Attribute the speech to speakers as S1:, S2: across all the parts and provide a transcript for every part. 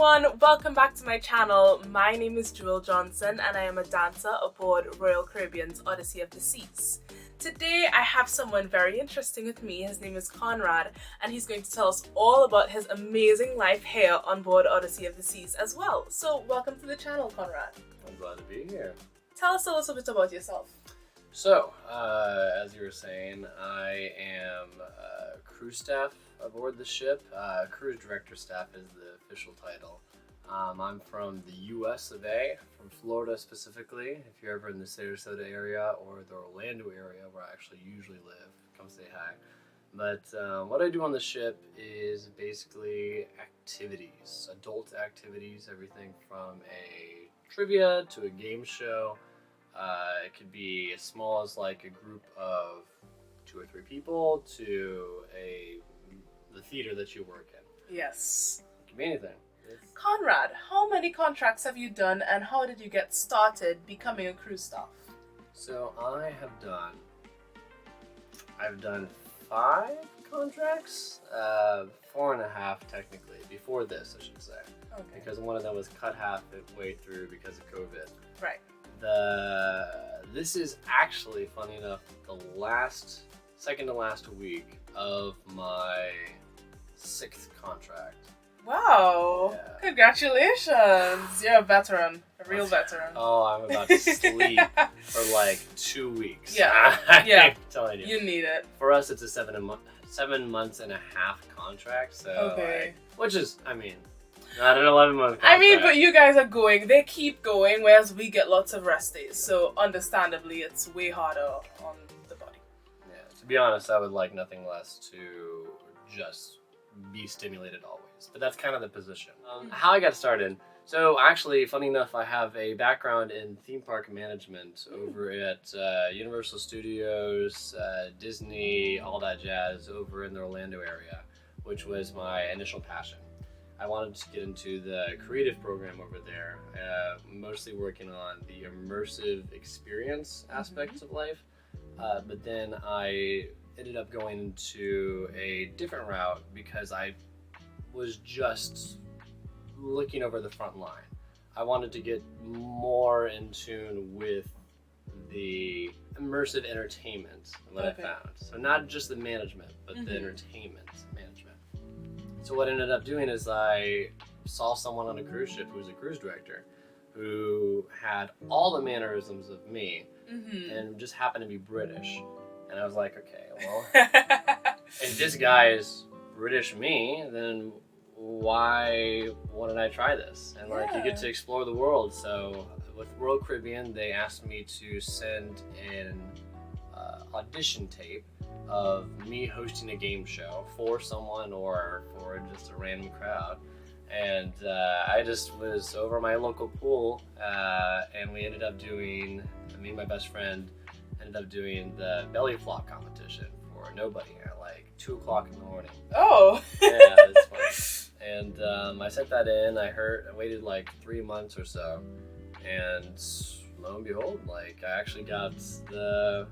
S1: everyone, welcome back to my channel. My name is Jewel Johnson and I am a dancer aboard Royal Caribbean's Odyssey of the Seas. Today I have someone very interesting with me. His name is Conrad and he's going to tell us all about his amazing life here on board Odyssey of the Seas as well. So welcome to the channel, Conrad.
S2: I'm glad to be here.
S1: Tell us a little bit about yourself.
S2: So, as you were saying, I am crew staff aboard the ship. Cruise director staff is the official title. I'm from the US of A, from Florida specifically. If you're ever in the Sarasota area or the Orlando area where I actually usually live, come say hi. But what I do on the ship is basically activities, adult activities, everything from a trivia to a game show. It could be as small as like a group of 2 or 3 people to the theater that you work in.
S1: Yes.
S2: It can be anything.
S1: Conrad, how many contracts have you done and how did you get started becoming a crew staff?
S2: So I've done 5 contracts, 4.5 technically, before this I should say.
S1: Okay.
S2: Because one of them was cut halfway through because of COVID.
S1: Right.
S2: This is actually, funny enough, the second to last week of my 6th contract.
S1: Wow!
S2: Yeah.
S1: Congratulations! You're a veteran, a real veteran.
S2: Oh, I'm about to sleep for like 2 weeks.
S1: Yeah,
S2: I'm telling you.
S1: You need it.
S2: For us, it's a 7 months and a half contract. So,
S1: okay.
S2: Which is, I mean, not an 11-month contract.
S1: I mean, but you guys are going. They keep going, whereas we get lots of rest days. So, understandably, it's way harder on the body.
S2: Yeah. To be honest, I would like nothing less to just be stimulated always. But that's kind of the position. How I got started. So actually, funny enough, I have a background in theme park management over at Universal Studios, Disney, all that jazz over in the Orlando area, which was my initial passion. I wanted to get into the creative program over there, mostly working on the immersive experience aspects of life. But then I ended up going into a different route because I was just looking over the front line. I wanted to get more in tune with the immersive entertainment that I found. So not just the management, but the entertainment management. So what I ended up doing is I saw someone on a cruise ship who was a cruise director who had all the mannerisms of me and just happened to be British. And I was like, okay, well, if this guy is British me, then why wouldn't I try this? And like, you get to explore the world. So with Royal Caribbean, they asked me to send in audition tape of me hosting a game show for someone or for just a random crowd. And I just was over my local pool and we ended up doing, me and my best friend ended up doing the belly flop competition for nobody at like 2 o'clock in the morning.
S1: Oh!
S2: Yeah, that's fun. And I sent that in. I waited like 3 months or so, and lo and behold, like I actually got the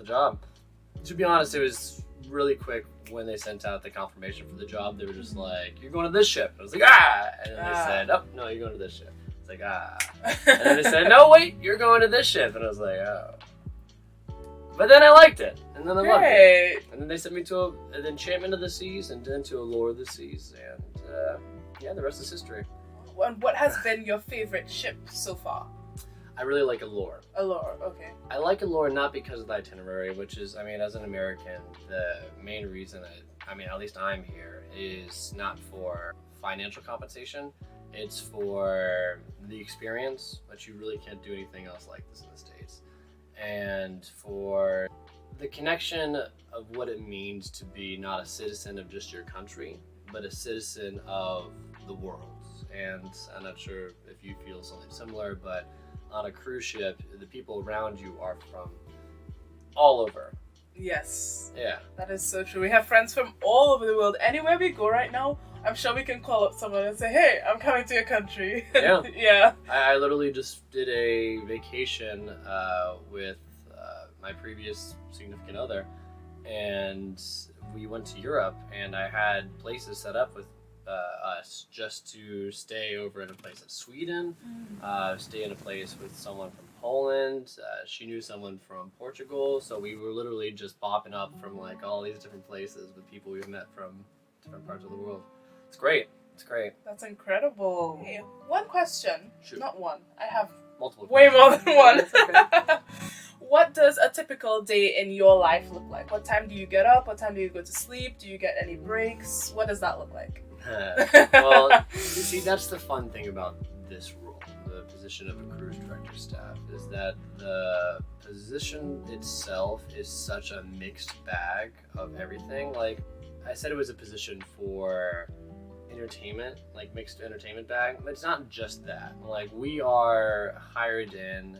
S2: job. To be honest, it was really quick when they sent out the confirmation for the job. They were just like, "You're going to this ship." I was like, "Ah!" And then they said, "Oh, no, you're going to this ship." It's like, "Ah." And then they said, "No, wait, you're going to this ship." And I was like, "Oh." But then I liked it, and then I loved it. And then they sent me to an Enchantment of the Seas, and then to a Lure of the Seas, and yeah, the rest is history.
S1: And what has been your favorite ship so far?
S2: I really like Allure.
S1: Allure, okay.
S2: I like Allure not because of the itinerary, which is, I mean, as an American, the main reason at least I'm here, is not for financial compensation. It's for the experience, but you really can't do anything else like this in the States. And for the connection of what it means to be not a citizen of just your country, but a citizen of the world. And I'm not sure if you feel something similar, but on a cruise ship, the people around you are from all over.
S1: Yes.
S2: Yeah.
S1: That is so true. We have friends from all over the world. Anywhere we go right now, I'm sure we can call up someone and say, "Hey, I'm coming to your country."
S2: Yeah.
S1: Yeah.
S2: I literally just did a vacation with my previous significant other, and we went to Europe, and I had places set up with us just to stay over in a place in Sweden, stay in a place with someone from Poland. She knew someone from Portugal, so we were literally just popping up from like all these different places with people we've met from different parts of the world. It's great. It's great.
S1: That's incredible. Okay, one question.
S2: Shoot.
S1: Not one. I have
S2: Multiple
S1: way
S2: questions.
S1: more than one.
S2: It's okay.
S1: What does a typical day in your life look like? What time do you get up? What time do you go to sleep? Do you get any breaks? What does that look like?
S2: Well, you see, that's the fun thing about this role, the position of a cruise director staff, is that the position itself is such a mixed bag of everything. Like, I said it was a position for entertainment, like mixed entertainment bag, but it's not just that. Like, we are hired in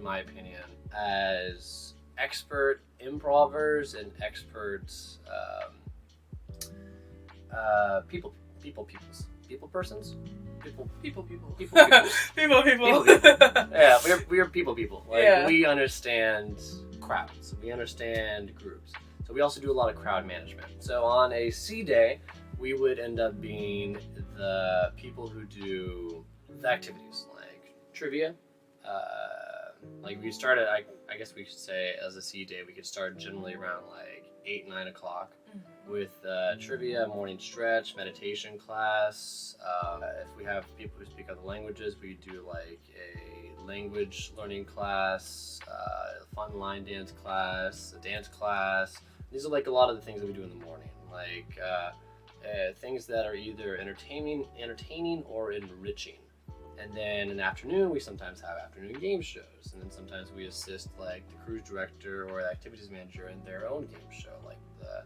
S2: my opinion, as expert improvers and expert people persons. Yeah, we're people. Like, we understand crowds. We understand groups. So we also do a lot of crowd management. So on a sea day, we would end up being the people who do the activities like trivia. Like we started, I guess we should say as a sea day, we could start generally around like 8, 9 o'clock with trivia, morning stretch, meditation class. If we have people who speak other languages, we do like a language learning class, a fun line dance class, a dance class. These are like a lot of the things that we do in the morning, like things that are either entertaining or enriching. And then in the afternoon, we sometimes have afternoon game shows. And then sometimes we assist like the cruise director or the activities manager in their own game show, like the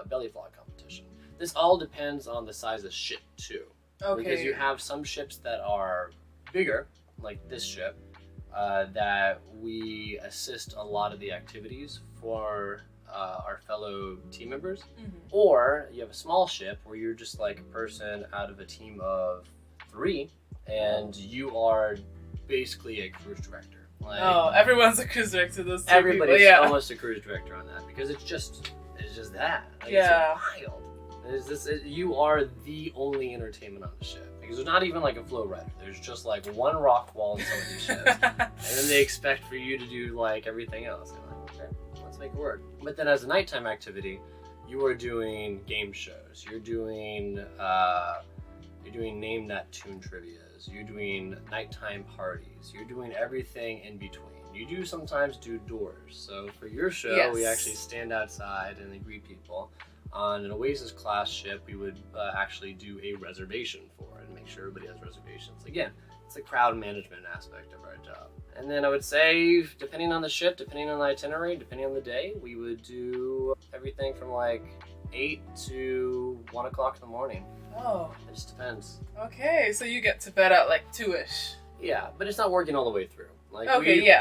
S2: belly flog competition. This all depends on the size of ship too.
S1: Okay.
S2: Because you have some ships that are bigger, like this ship, that we assist a lot of the activities for our fellow team members. Or you have a small ship where you're just like a person out of a team of 3. And you are basically a cruise director. Like,
S1: everyone's a cruise director. Those two
S2: everybody's
S1: people,
S2: almost a cruise director on that because it's just that. Like,
S1: yeah.
S2: It's wild. You are the only entertainment on the ship because there's not even like a flow rider. There's just like one rock wall in some of these ships, and then they expect for you to do like everything else. You're like, okay, let's make it work. But then as a nighttime activity, you are doing game shows. You're doing name that tune trivias. You're doing nighttime parties. You're doing everything in between. You do sometimes do doors. So for your show, we actually stand outside and greet people. On an Oasis class ship, we would actually do a reservation for it and make sure everybody has reservations. Again, it's the crowd management aspect of our job. And then I would say, depending on the ship, depending on the itinerary, depending on the day, we would do everything from like 8 to 1 o'clock in the morning.
S1: Oh.
S2: It just depends.
S1: Okay, so you get to bed at like 2-ish.
S2: Yeah, but it's not working all the way through. Like,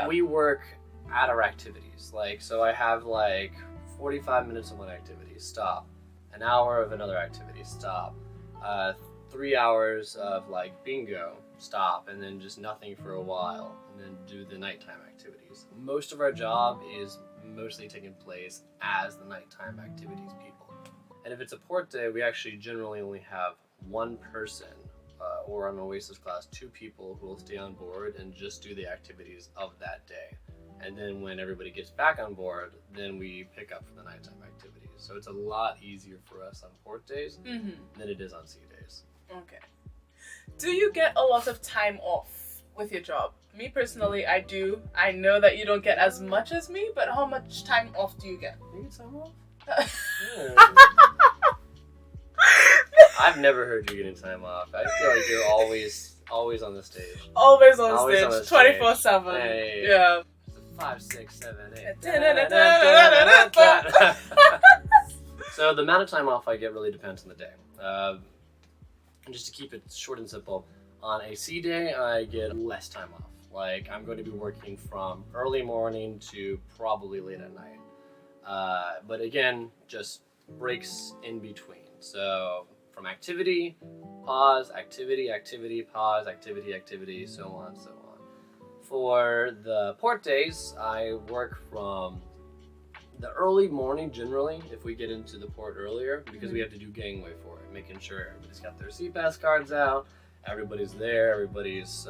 S2: we work at our activities. Like, so I have like 45 minutes of one activity, stop. An hour of another activity, stop. 3 hours of like bingo, stop, and then just nothing for a while, and then do the nighttime activities. Most of our job is mostly taking place as the nighttime activities people. And if it's a port day, we actually generally only have one person, or on Oasis class, 2 people who will stay on board and just do the activities of that day. And then when everybody gets back on board, then we pick up for the nighttime activities. So it's a lot easier for us on port days than it is on sea days.
S1: Okay. Do you get a lot of time off with your job? Me personally, I do. I know that you don't get as much as me, but how much time off do you get?
S2: You get time off? I've never heard you getting time off. I feel like you're always on the stage.
S1: Always on stage, 24/7.
S2: Hey.
S1: Yeah.
S2: 5, 6, 7, 8.
S1: 8.
S2: So the amount of time off I get really depends on the day. And just to keep it short and simple, on a sea day, I get less time off. Like, I'm going to be working from early morning to probably late at night. But again, just breaks in between. So from activity, pause, activity, pause, activity, so on, so on. For the port days, I work from The early morning, generally, if we get into the port earlier, because we have to do gangway for it, making sure everybody's got their CPAS cards out, everybody's there, everybody's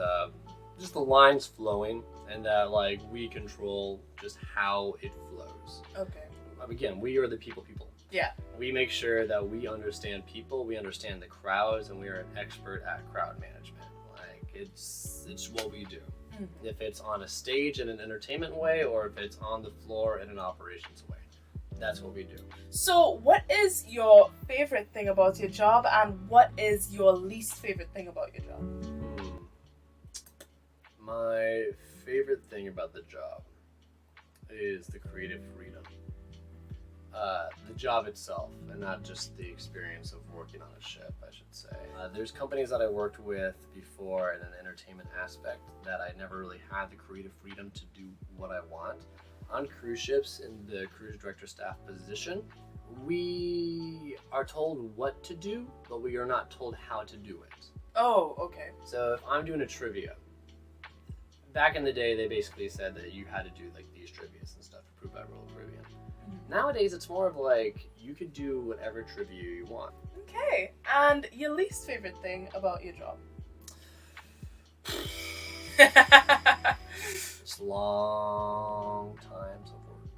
S2: just the lines flowing, and that like we control just how it flows.
S1: Okay.
S2: Again, we are the people.
S1: Yeah.
S2: We make sure that we understand people, we understand the crowds, and we are an expert at crowd management. Like it's what we do. If it's on a stage in an entertainment way, or if it's on the floor in an operations way, that's what we do.
S1: So what is your favorite thing about your job, and what is your least favorite thing about your job?
S2: My favorite thing about the job is the creative freedom. The job itself, and not just the experience of working on a ship, I should say. There's companies that I worked with before in an entertainment aspect that I never really had the creative freedom to do what I want. On cruise ships, in the cruise director staff position, we are told what to do, but we are not told how to do it.
S1: Oh, okay.
S2: So if I'm doing a trivia, back in the day, they basically said that you had to do like these trivias and stuff approved by Royal Caribbean. Nowadays, it's more of like, you could do whatever trivia you want.
S1: Okay, and your least favorite thing about your job?
S2: It's long times of work.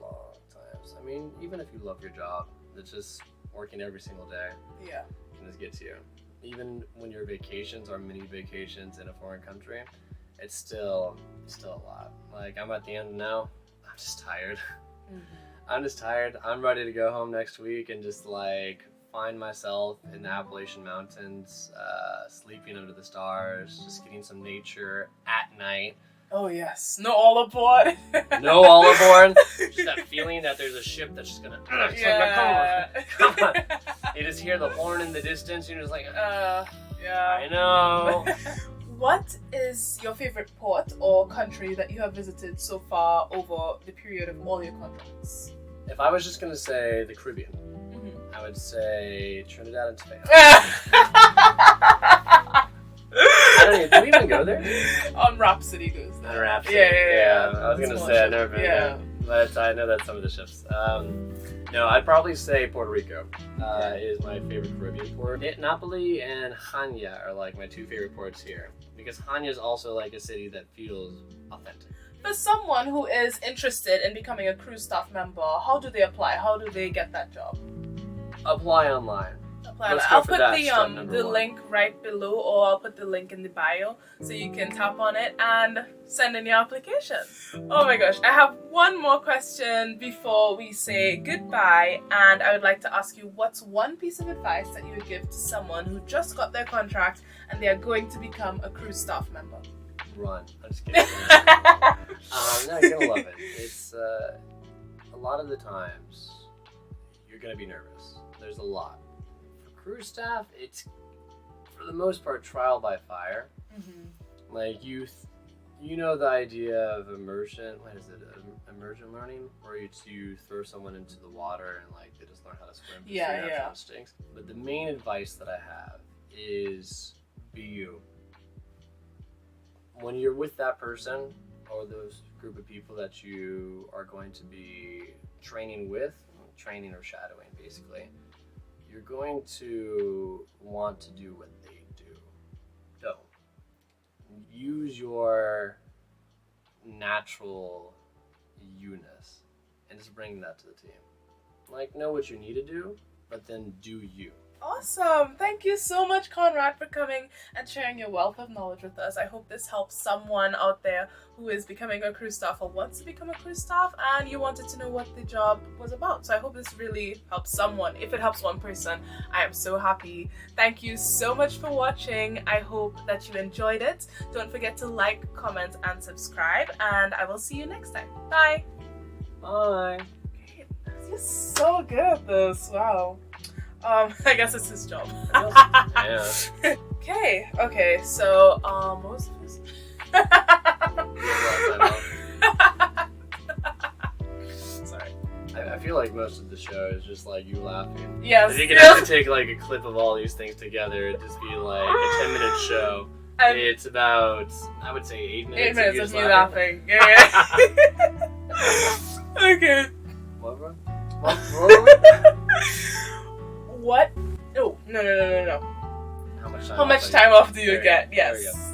S2: Long times. I mean, even if you love your job, it's just working every single day.
S1: Yeah.
S2: Can just get to you. Even when your vacations are mini vacations in a foreign country, it's still a lot. Like, I'm at the end now, I'm just tired. I'm just tired. I'm ready to go home next week and just like find myself in the Appalachian Mountains, sleeping under the stars, just getting some nature at night.
S1: Oh yes. No all aboard.
S2: No all aboard. Just that feeling that there's a ship that's just gonna come on. You just hear the horn in the distance and you're just like,
S1: yeah.
S2: I know.
S1: What is your favorite port or country that you have visited so far over the period of all your contracts?
S2: If I was just going to say the Caribbean, I would say Trinidad and Tobago. I don't even, do we even go there?
S1: Rhapsody goes there.
S2: Rhapsody.
S1: Yeah.
S2: I was going to say I've never been there, but I know that's some of the ships. No, I'd probably say Puerto Rico is my favorite Caribbean port. Napoli and Hanya are like my two favorite ports here, because Hanya is also like a city that feels authentic.
S1: For someone who is interested in becoming a cruise staff member, how do they apply? How do they get that job?
S2: Apply online.
S1: I'll put the link right below, or I'll put the link in the bio so you can tap on it and send in your application. Oh my gosh, I have one more question before we say goodbye, and I would like to ask you, what's one piece of advice that you would give to someone who just got their contract and they are going to become a cruise staff member?
S2: Run. I'm just kidding. No, you're gonna love it. It's a lot of the times you're gonna be nervous. There's a lot. Cruise staff, it's for the most part trial by fire. Like you know the idea of immersion. What is it? Immersion learning, where you throw someone into the water and like they just learn how to swim.
S1: Yeah.
S2: Instincts. But the main advice that I have is be you. When you're with that person or those group of people that you are going to be training with, training or shadowing basically, you're going to want to do what they do. Don't. Use your natural you-ness and just bring that to the team. Like, know what you need to do, but then do you.
S1: Awesome! Thank you so much, Conrad, for coming and sharing your wealth of knowledge with us. I hope this helps someone out there who is becoming a crew staff or wants to become a crew staff and you wanted to know what the job was about. So I hope this really helps someone. If it helps one person, I am so happy. Thank you so much for watching. I hope that you enjoyed it. Don't forget to like, comment, and subscribe, and I will see you next time. Bye!
S2: Bye!
S1: Okay, you're so good at this. Wow. I guess it's his job.
S2: Yeah.
S1: Okay, so, what was the first? Sorry.
S2: I feel like most of the show is just like you laughing.
S1: Yes.
S2: If you could actually take like a clip of all these things together, it'd just be like a 10-minute show. It's about, I would say 8 minutes.
S1: 8 minutes of you laughing. Yeah. Okay.
S2: What were we?
S1: What? Oh, no.
S2: How much time?
S1: How much time off do you
S2: There
S1: get?
S2: there we
S1: Yes.